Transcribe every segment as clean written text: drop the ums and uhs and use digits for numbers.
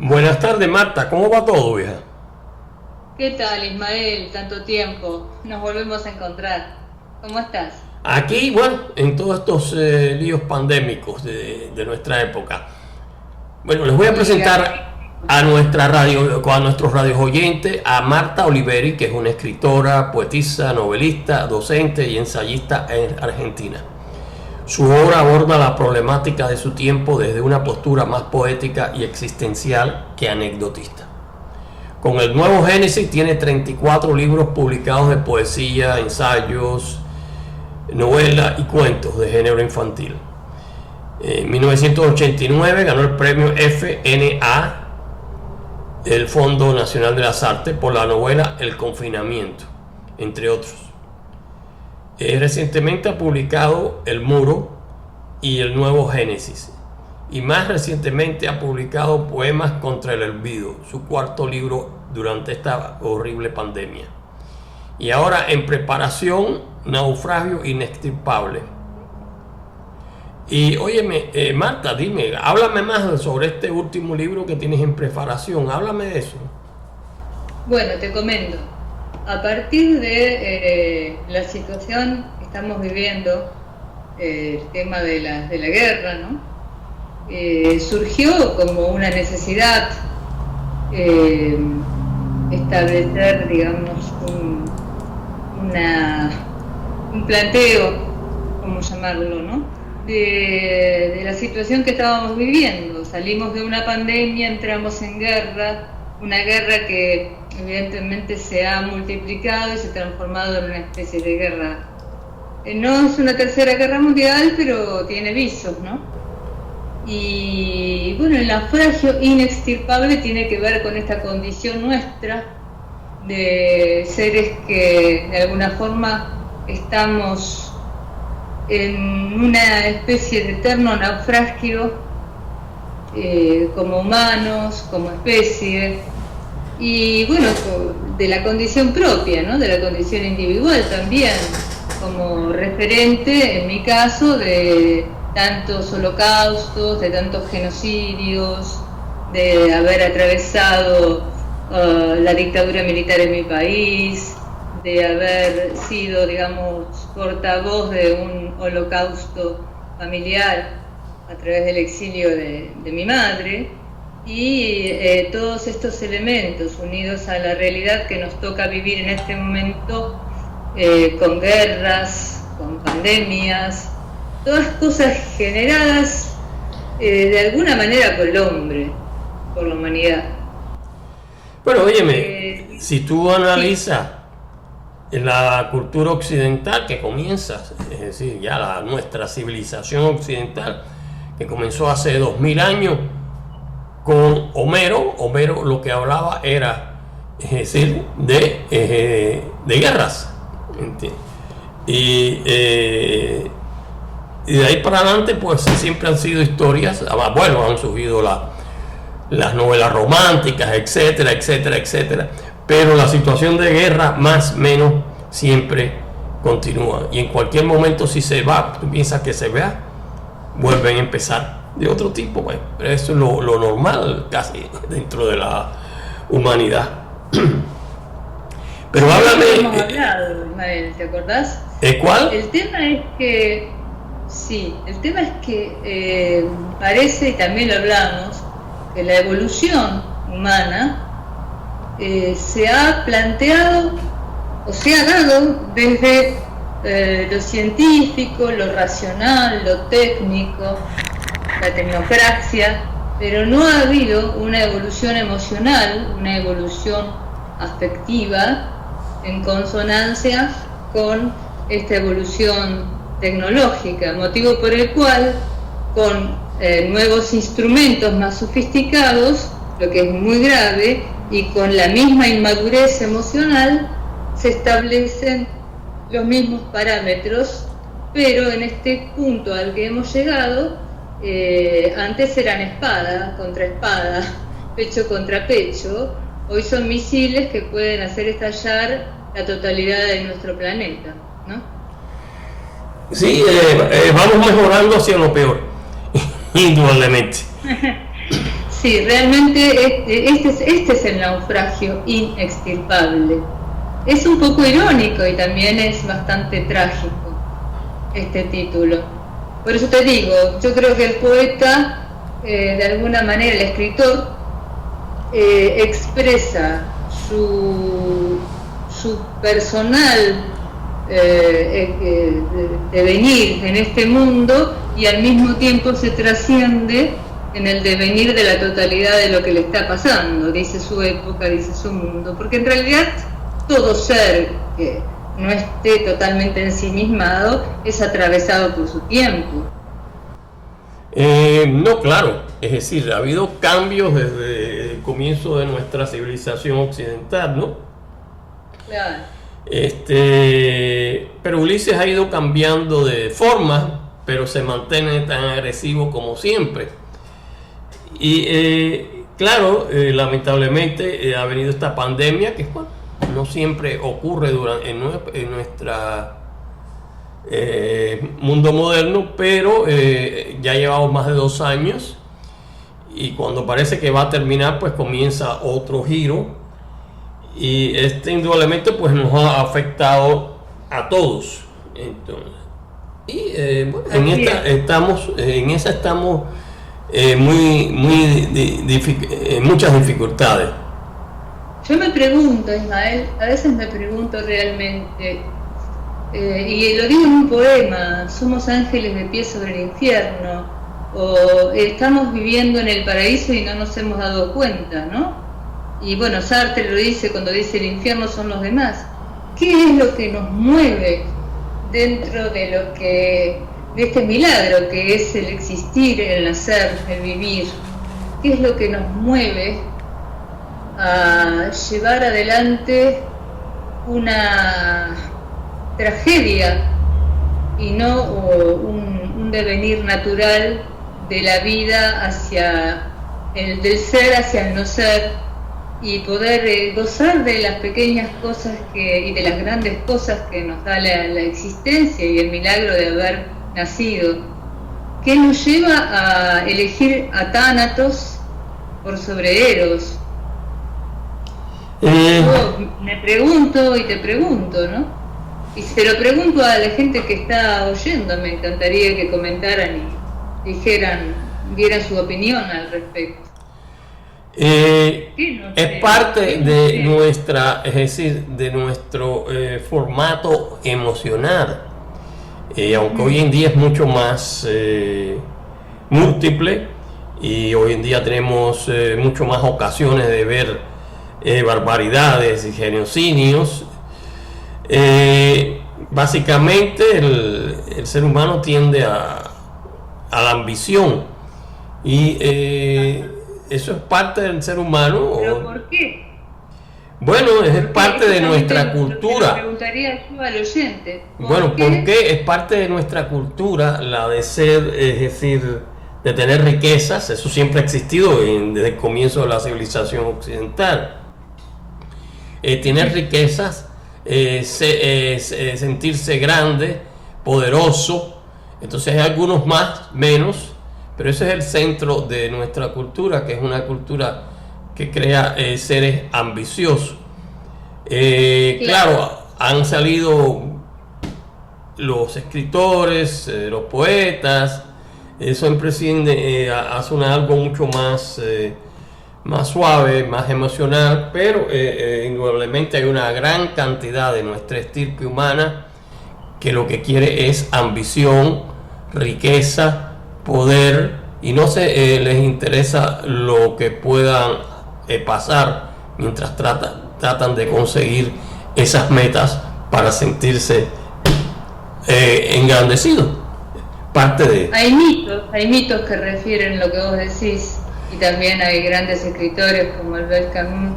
Buenas tardes, Marta. ¿Cómo va todo, vieja? ¿Qué tal, Ismael? Tanto tiempo. Nos volvemos a encontrar. ¿Cómo estás? Aquí, bueno, en todos estos líos pandémicos de nuestra época. Bueno, les voy a Sí, presentar a nuestra radio, a nuestros radios oyentes, a Marta Oliveri, que es una escritora, poetisa, novelista, docente y ensayista en Argentina. Su obra aborda la problemática de su tiempo desde una postura más poética y existencial que anecdotista. Con el nuevo Génesis tiene 34 libros publicados de poesía, ensayos, novelas y cuentos de género infantil. En 1989 ganó el premio FNA del Fondo Nacional de las Artes por la novela El Confinamiento, entre otros. Recientemente ha publicado El Muro y El Nuevo Génesis. Y más recientemente ha publicado Poemas contra el Olvido, su cuarto libro durante esta horrible pandemia. Y ahora en preparación, Naufragio Inextirpable. Y óyeme, Marta, dime, háblame más sobre este último libro que tienes en preparación, háblame de eso. bueno, te comento. A partir de la situación que estamos viviendo, el tema de la guerra, ¿no? Surgió como una necesidad establecer, digamos, un planteo, ¿cómo llamarlo, no? De la situación que estábamos viviendo. Salimos de una pandemia, entramos en guerra, una guerra que evidentemente se ha multiplicado y se ha transformado en una especie de guerra. No es una tercera guerra mundial, pero tiene visos, ¿no? Y bueno, el naufragio inextirpable tiene que ver con esta condición nuestra de seres que de alguna forma estamos en una especie de eterno naufragio como humanos, como especie, y bueno, de la condición propia, ¿no? De la condición individual también, como referente, en mi caso, de tantos holocaustos, de tantos genocidios, de haber atravesado la dictadura militar en mi país, de haber sido, digamos, portavoz de un holocausto familiar a través del exilio de mi madre, y todos estos elementos unidos a la realidad que nos toca vivir en este momento, con guerras, con pandemias, todas cosas generadas de alguna manera por el hombre, por la humanidad. Bueno, óyeme, si tú Sí, analizas en la cultura occidental que comienza, es decir, ya nuestra civilización occidental, que comenzó hace 2000 años con Homero lo que hablaba era, es decir, de guerras, ¿entiendes? Y, y de ahí para adelante, pues siempre han sido historias, bueno, han surgido las novelas románticas, etcétera, etcétera, etcétera, pero la situación de guerra más o menos siempre continúa, y en cualquier momento, si se va, tú piensas que se vea, vuelven a empezar de otro tipo, pues. Pero eso es lo normal casi dentro de la humanidad. Pero sí, háblame, eso lo hemos hablado, Ismael, ¿te acordás? ¿cuál? El tema es que, sí, el tema es que parece, y también lo hablamos, que la evolución humana se ha planteado o se ha dado desde lo científico, lo racional, lo técnico, la tecnocracia, pero no ha habido una evolución emocional, una evolución afectiva en consonancia con esta evolución tecnológica, motivo por el cual con nuevos instrumentos más sofisticados, lo que es muy grave, y con la misma inmadurez emocional, se establecen los mismos parámetros, pero en este punto al que hemos llegado, antes eran espada contra espada, pecho contra pecho, hoy son misiles que pueden hacer estallar la totalidad de nuestro planeta, ¿no? Sí, vamos mejorando hacia lo peor, indudablemente. Sí, realmente este es el naufragio inextirpable. Es un poco irónico y también es bastante trágico este título. Por eso te digo, yo creo que el poeta, de alguna manera el escritor, expresa su personal devenir en este mundo y al mismo tiempo se trasciende en el devenir de la totalidad de lo que le está pasando, dice su época, dice su mundo, porque en realidad todo ser que no esté totalmente ensimismado es atravesado por su tiempo. No, claro, es decir, ha habido cambios desde el comienzo de nuestra civilización occidental, ¿no? Claro. Pero Ulises ha ido cambiando de forma, pero se mantiene tan agresivo como siempre. Y claro, lamentablemente ha venido esta pandemia que bueno, no siempre ocurre en nuestra mundo moderno, pero ya llevamos más de 2 años y cuando parece que va a terminar, pues comienza otro giro y indudablemente pues nos ha afectado a todos. Entonces, y bueno, en esa estamos muchas dificultades. Yo me pregunto, Ismael, a veces me pregunto realmente, y lo digo en un poema, somos ángeles de pie sobre el infierno, o estamos viviendo en el paraíso y no nos hemos dado cuenta, ¿no? Y bueno, Sartre lo dice cuando dice el infierno son los demás. ¿Qué es lo que nos mueve dentro de este milagro que es el existir, el nacer, el vivir? ¿Qué es lo que nos mueve a llevar adelante una tragedia y no un devenir natural de la vida del ser hacia el no ser, y poder gozar de las pequeñas cosas y de las grandes cosas que nos da la existencia y el milagro de haber nacido? ¿Qué nos lleva a elegir a Tánatos por sobre Eros? Yo me pregunto y te pregunto, ¿no? Y se lo pregunto a la gente que está oyendo, me encantaría que comentaran y dieran su opinión al respecto. Es parte de de nuestro formato emocional, aunque hoy en día es mucho más múltiple y hoy en día tenemos mucho más ocasiones de ver barbaridades y genocidios. Básicamente el ser humano tiende a la ambición y eso es parte del ser humano. ¿Pero por qué? Bueno, es parte de nuestra cultura. Le preguntaría yo al oyente. ¿Por qué? Es parte de nuestra cultura la de ser, es decir, de tener riquezas. Eso siempre ha existido desde el comienzo de la civilización occidental. Tener riquezas, sentirse grande, poderoso. Entonces hay algunos más, menos, pero ese es el centro de nuestra cultura, que es una cultura que crea seres ambiciosos. Claro, han salido los escritores, los poetas, eso siempre hace algo mucho más suave, más emocional, pero indudablemente hay una gran cantidad de nuestra estirpe humana que lo que quiere es ambición, riqueza, poder, y no les interesa lo que puedan pasar mientras tratan de conseguir esas metas para sentirse engrandecidos. Hay mitos que refieren lo que vos decís, y también hay grandes escritores como Albert Camus,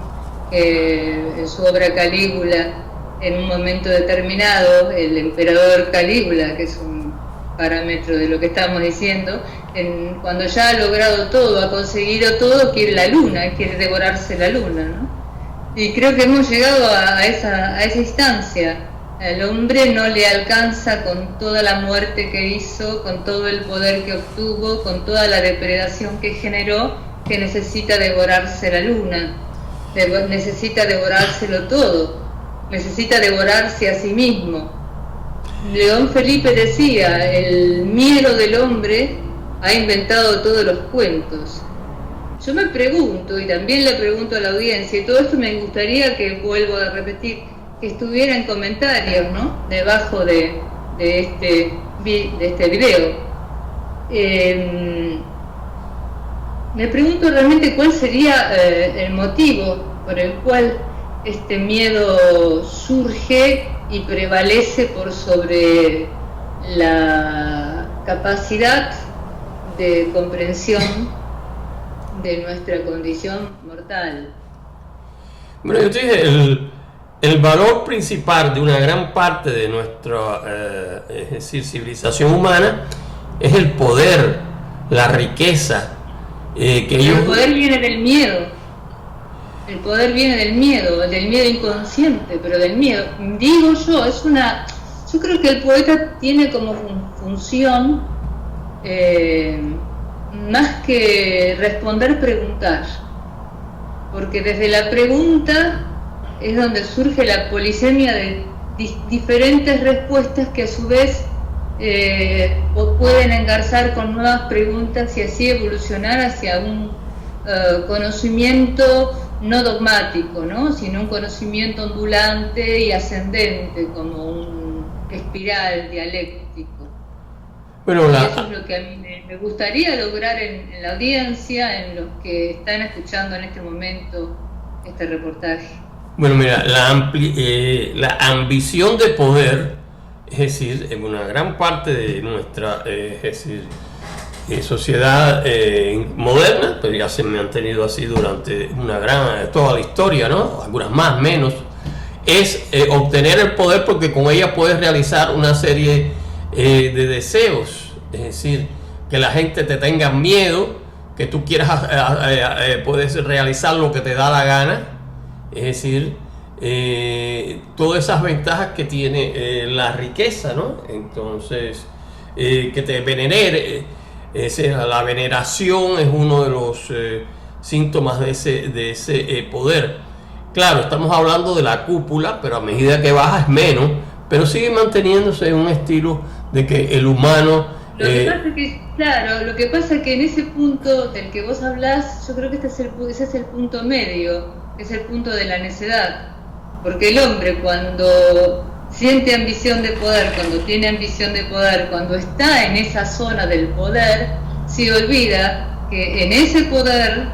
que en su obra Calígula, en un momento determinado, el emperador Calígula, que es un parámetro de lo que estamos diciendo, cuando ya ha logrado todo, ha conseguido todo, quiere la luna, quiere devorarse la luna, ¿no? Y creo que hemos llegado a esa instancia. Al hombre no le alcanza con toda la muerte que hizo, con todo el poder que obtuvo, con toda la depredación que generó, que necesita devorarse la luna, necesita devorárselo todo, necesita devorarse a sí mismo. León Felipe decía, el miedo del hombre ha inventado todos los cuentos. Yo me pregunto, y también le pregunto a la audiencia, y todo esto me gustaría que, vuelvo a repetir, que estuviera en comentarios, ¿no?, debajo de este video. Me pregunto realmente cuál sería el motivo por el cual este miedo surge y prevalece por sobre la capacidad de comprensión de nuestra condición mortal. Bueno, yo te dije, el valor principal de una gran parte de nuestra es decir, civilización humana es el poder, la riqueza. El poder viene del miedo. El poder viene del miedo inconsciente, pero del miedo. Digo yo, yo creo que el poeta tiene como función más que responder, preguntar, porque desde la pregunta es donde surge la polisemia de diferentes respuestas que a su vez pueden engarzar con nuevas preguntas y así evolucionar hacia un conocimiento no dogmático, ¿no?, sino un conocimiento ondulante y ascendente, como un espiral dialéctico. Bueno, eso es lo que a mí me gustaría lograr en la audiencia, en los que están escuchando en este momento este reportaje. Bueno, mira, la ambición de poder, es decir, en una gran parte de nuestra sociedad moderna, pero ya se me han tenido así durante toda la historia, ¿no?, algunas más, menos, es obtener el poder, porque con ella puedes realizar una serie de deseos, es decir, que la gente te tenga miedo, que tú quieras, puedes realizar lo que te da la gana, es decir, todas esas ventajas que tiene la riqueza, ¿no? Entonces, que te venere, la veneración es uno de los síntomas de ese poder. Claro, estamos hablando de la cúpula, pero a medida que baja es menos, pero sigue manteniéndose un estilo de que el humano... Lo que pasa es que en ese punto del que vos hablás, yo creo que ese es el punto medio, es el punto de la necedad, porque el hombre cuando siente ambición de poder, cuando tiene ambición de poder, cuando está en esa zona del poder, se olvida que en ese poder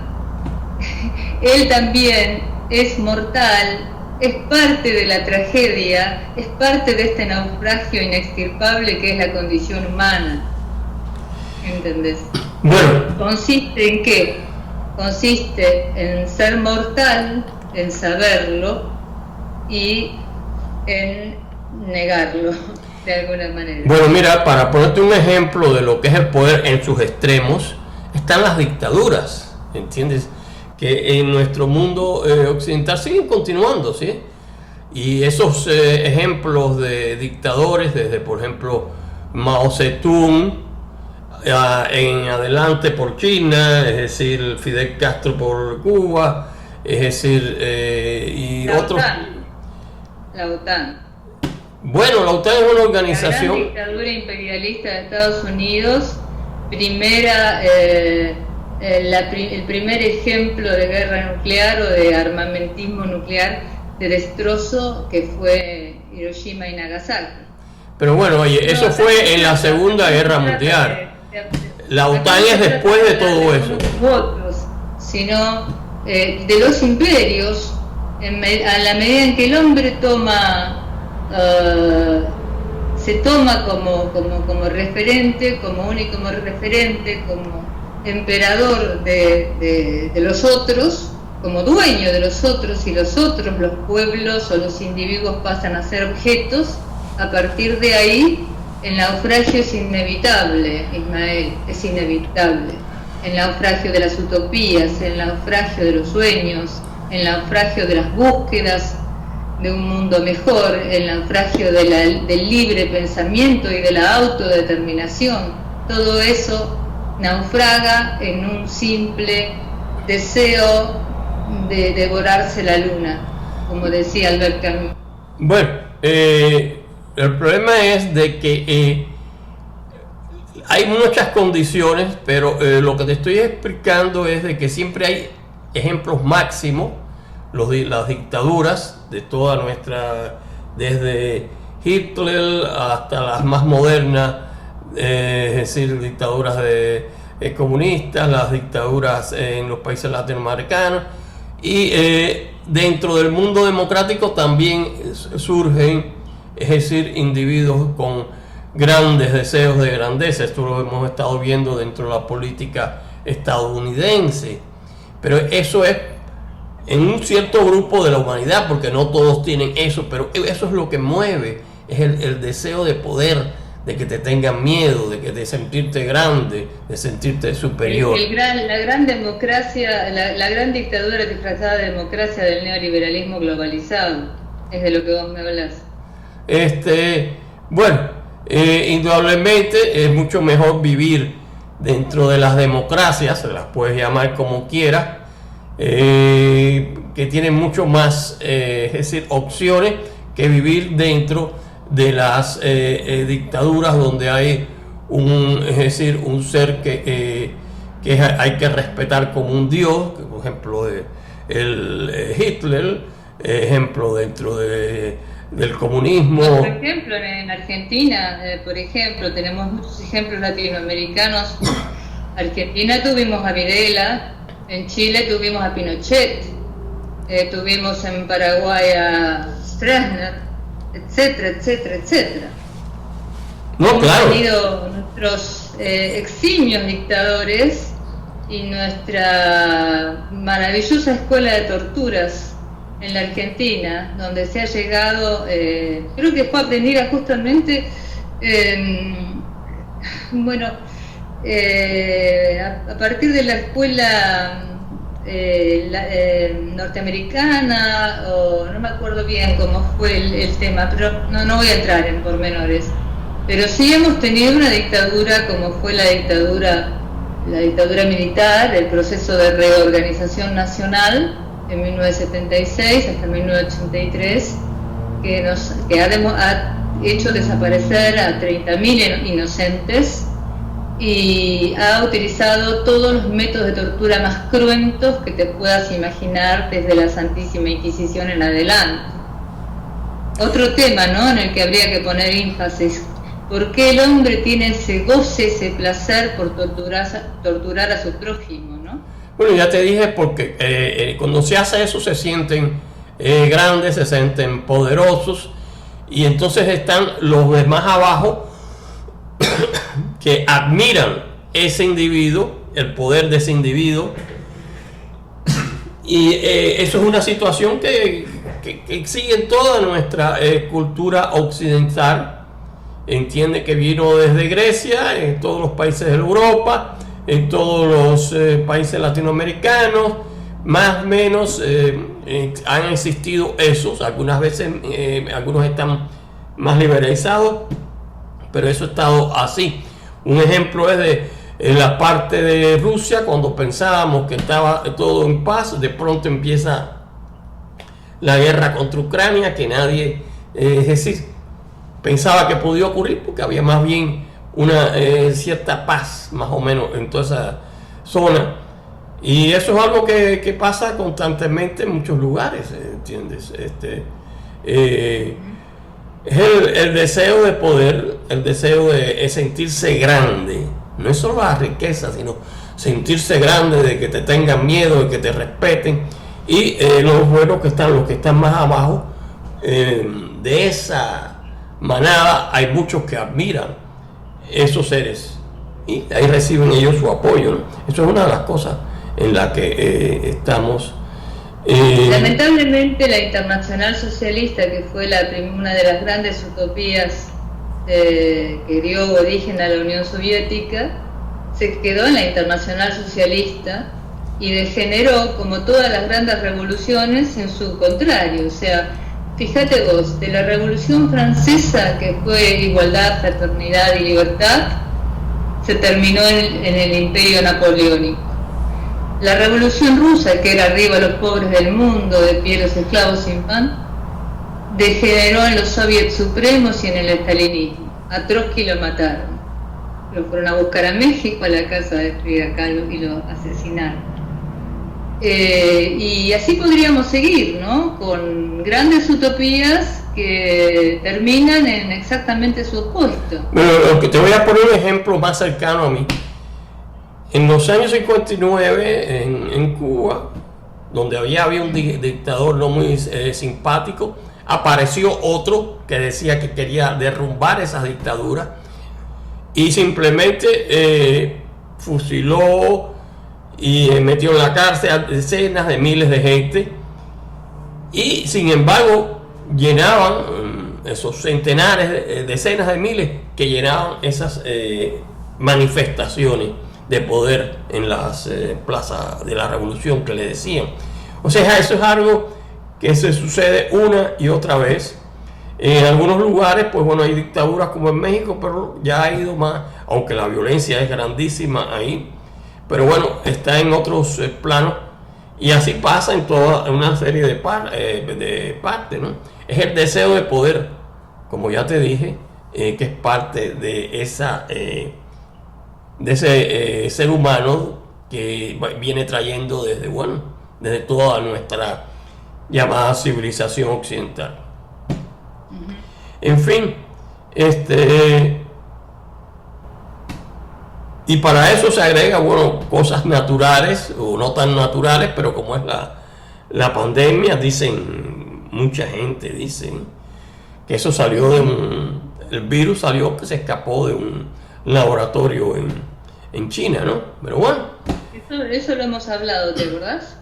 él también es mortal, es parte de la tragedia, es parte de este naufragio inextirpable que es la condición humana. ¿Entendés? Bueno. ¿Consiste en qué? Consiste en ser mortal, en saberlo y en negarlo de alguna manera. Bueno, mira, para ponerte un ejemplo de lo que es el poder en sus extremos, están las dictaduras, ¿entiendes?, que en nuestro mundo occidental siguen continuando, ¿sí? Y esos ejemplos de dictadores, desde por ejemplo Mao Zedong en adelante por China, es decir, Fidel Castro por Cuba, es decir, y otros. La OTAN. Bueno, la OTAN es una organización. La gran dictadura imperialista de Estados Unidos, el primer ejemplo de guerra nuclear o de armamentismo nuclear de destrozo, que fue Hiroshima y Nagasaki. Pero bueno, oye, eso fue en la Segunda Guerra Mundial. La OTAN es después de todo eso. Otros, sino de los imperios, a la medida en que el hombre se toma como referente, como único referente, como emperador de los otros, como dueño de los otros, y los otros, los pueblos o los individuos, pasan a ser objetos. A partir de ahí el naufragio es inevitable, Ismael, es inevitable. El naufragio de las utopías, el naufragio de los sueños, el naufragio de las búsquedas de un mundo mejor, el naufragio del libre pensamiento y de la autodeterminación. Todo eso naufraga en un simple deseo de devorarse la luna, como decía Albert Camus. Bueno, el problema es de que hay muchas condiciones, pero lo que te estoy explicando es de que siempre hay ejemplos máximos, las dictaduras de toda nuestra, desde Hitler hasta las más modernas, es decir, dictaduras comunistas, las dictaduras en los países latinoamericanos, y dentro del mundo democrático también surgen, es decir, individuos con grandes deseos de grandeza. Esto lo hemos estado viendo dentro de la política estadounidense, pero eso es en un cierto grupo de la humanidad, porque no todos tienen eso, pero eso es lo que mueve, es el deseo de poder, de que te tengan miedo, de sentirte grande, de sentirte superior. La gran democracia, la gran dictadura disfrazada de democracia del neoliberalismo globalizado, es de lo que vos me hablas. Bueno, indudablemente es mucho mejor vivir dentro de las democracias, se las puedes llamar como quieras, que tienen mucho más, es decir, opciones que vivir dentro de las dictaduras donde hay es decir, un ser que hay que respetar como un dios, que por ejemplo Hitler, ejemplo dentro del comunismo. Por ejemplo, en Argentina, por ejemplo, tenemos muchos ejemplos latinoamericanos. Argentina tuvimos a Videla, en Chile tuvimos a Pinochet, tuvimos en Paraguay a Stroessner, etcétera, etcétera, etcétera. No, hemos claro. tenido nuestros eximios dictadores y nuestra maravillosa escuela de torturas en la Argentina, donde se ha llegado, creo que fue aprendida justamente, a partir de la escuela norteamericana, o no me acuerdo bien cómo fue el tema, pero no voy a entrar en pormenores. Pero sí hemos tenido una dictadura como fue la dictadura militar, el proceso de reorganización nacional de 1976 hasta 1983, que ha hecho desaparecer a 30.000 inocentes y ha utilizado todos los métodos de tortura más cruentos que te puedas imaginar desde la Santísima Inquisición en adelante. Otro tema, ¿no?, en el que habría que poner énfasis: ¿por qué el hombre tiene ese goce, ese placer por torturar a su prójimo, ¿no? Bueno, ya te dije, porque cuando se hace eso se sienten grandes, se sienten poderosos, y entonces están los demás abajo que admiran ese individuo, el poder de ese individuo, y eso es una situación que sigue en toda nuestra cultura occidental. Entiende que vino desde Grecia, en todos los países de Europa, en todos los países latinoamericanos, más o menos han existido esos. Algunas veces algunos están más liberalizados, pero eso ha estado así. Un ejemplo es en la parte de Rusia, cuando pensábamos que estaba todo en paz, de pronto empieza la guerra contra Ucrania, que nadie, es decir, pensaba que podía ocurrir, porque había más bien una cierta paz más o menos en toda esa zona, y eso es algo que pasa constantemente en muchos lugares, ¿entiendes? Es el deseo de poder, el deseo de sentirse grande. No es solo la riqueza, sino sentirse grande, de que te tengan miedo, de que te respeten, y los buenos que están más abajo de esa manada, hay muchos que admiran esos seres y ahí reciben ellos su apoyo, ¿no? Eso es una de las cosas en la que estamos. Lamentablemente la Internacional Socialista, que fue una de las grandes utopías que dio origen a la Unión Soviética, se quedó en la Internacional Socialista y degeneró, como todas las grandes revoluciones, en su contrario. O sea, fíjate vos, de la Revolución Francesa, que fue igualdad, fraternidad y libertad, se terminó en el Imperio Napoleónico. La Revolución Rusa, que era arriba los pobres del mundo, de pie los esclavos sin pan, degeneró en los soviets supremos y en el estalinismo. A Trotsky lo mataron. Lo fueron a buscar a México, a la casa de Frida Kahlo, y lo asesinaron. Y así podríamos seguir, ¿no? Con grandes utopías que terminan en exactamente su opuesto. Bueno, lo que te voy a poner un ejemplo más cercano a mí. En los años 59, en Cuba, donde había un dictador no muy simpático, apareció otro que decía que quería derrumbar esa dictadura y simplemente fusiló y metió en la cárcel a decenas de miles de gente, y sin embargo llenaban esos centenares, decenas de miles que llenaban esas manifestaciones de poder en las plazas de la revolución que le decían. O sea, eso es algo que se sucede una y otra vez. En algunos lugares, pues bueno, hay dictaduras como en México, pero ya ha ido más, aunque la violencia es grandísima ahí, pero bueno, está en otros planos, y así pasa en toda una serie de partes, ¿no? Es el deseo de poder, como ya te dije, que es parte de ese ser humano que viene trayendo desde toda nuestra llamada civilización occidental. En fin, y para eso se agrega, bueno, cosas naturales o no tan naturales, pero como es la pandemia, mucha gente dice que eso salió el virus salió, que se escapó de un laboratorio en China, ¿no? Pero bueno. Eso lo hemos hablado, ¿te acordás?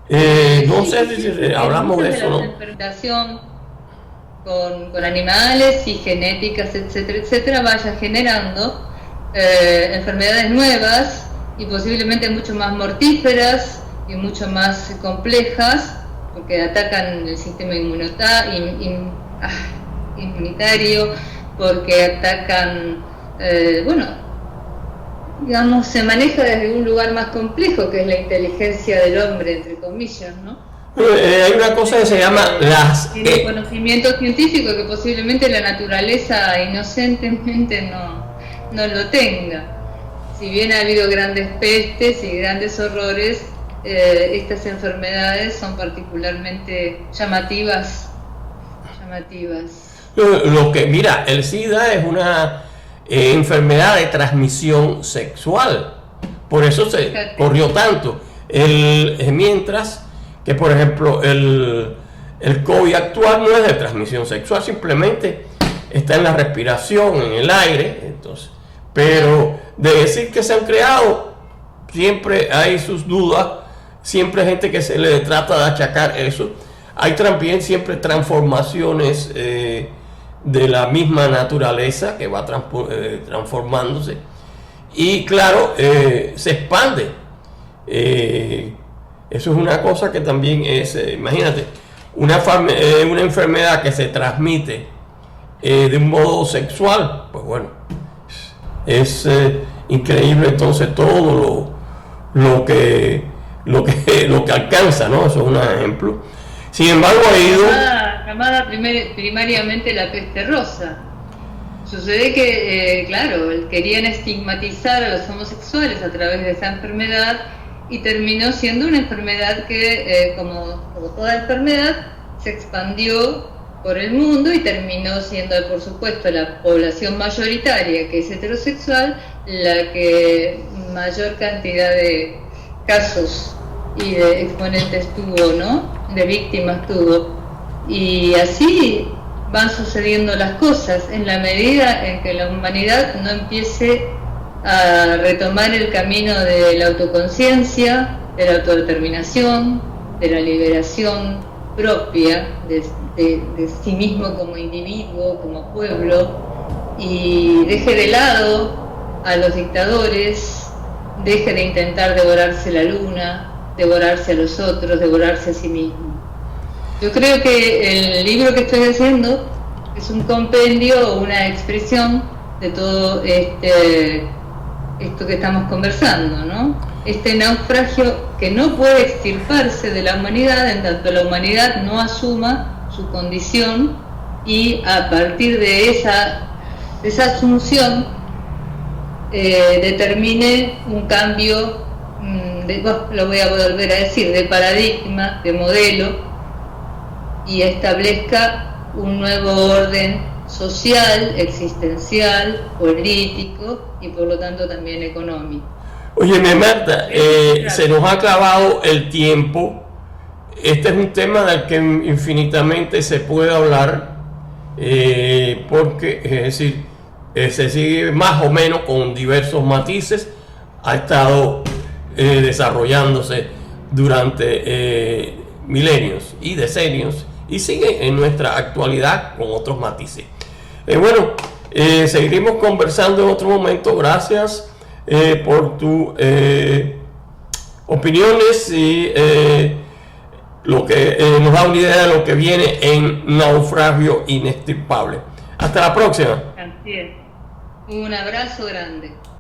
No sé si hablamos de eso, ¿no? La experimentación con animales y genéticas, etcétera, etcétera, vaya generando enfermedades nuevas y posiblemente mucho más mortíferas y mucho más complejas, porque atacan el sistema inmunitario, porque atacan, digamos, se maneja desde un lugar más complejo, que es la inteligencia del hombre, entre comillas, ¿no? Hay una cosa que se llama tiene conocimiento científico que posiblemente la naturaleza inocentemente no lo tenga. Si bien ha habido grandes pestes y grandes horrores, estas enfermedades son particularmente llamativas. Mira, el SIDA es una enfermedad de transmisión sexual, por eso se corrió tanto. Mientras que, por ejemplo, el COVID actual no es de transmisión sexual, simplemente está en la respiración, en el aire. Entonces, pero de decir que se han creado, siempre hay sus dudas, siempre hay gente que se le trata de achacar eso. Hay también siempre transformaciones de la misma naturaleza que va transformándose, y claro, se expande. Eso es una cosa que también es, imagínate, una enfermedad que se transmite de un modo sexual, pues bueno, es increíble entonces todo lo que alcanza, ¿no? Eso es un ejemplo. Sin embargo, ha ido llamada primariamente la peste rosa. Sucede que, claro, querían estigmatizar a los homosexuales a través de esa enfermedad, y terminó siendo una enfermedad que, como toda enfermedad, se expandió por el mundo y terminó siendo, por supuesto, la población mayoritaria, que es heterosexual, la que mayor cantidad de casos y de exponentes tuvo, ¿no? De víctimas tuvo. Y así van sucediendo las cosas en la medida en que la humanidad no empiece a retomar el camino de la autoconciencia, de la autodeterminación, de la liberación propia de sí mismo como individuo, como pueblo, y deje de lado a los dictadores, deje de intentar devorarse la luna, devorarse a los otros, devorarse a sí mismo. Yo creo que el libro que estoy haciendo es un compendio o una expresión de todo este esto que estamos conversando, ¿no? Este naufragio que no puede extirparse de la humanidad en tanto la humanidad no asuma su condición y a partir de esa asunción determine un cambio, lo voy a volver a decir, de paradigma, de modelo, y establezca un nuevo orden social, existencial, político y por lo tanto también económico. Óyeme, Marta, se nos ha acabado el tiempo. Este es un tema del que infinitamente se puede hablar, porque, es decir, se sigue más o menos con diversos matices, ha estado desarrollándose durante milenios y decenios y sigue en nuestra actualidad con otros matices. Bueno, seguiremos conversando en otro momento. Gracias por tus opiniones y lo que nos da una idea de lo que viene en Naufragio Inextirpable. Hasta la próxima. Así es. Un abrazo grande.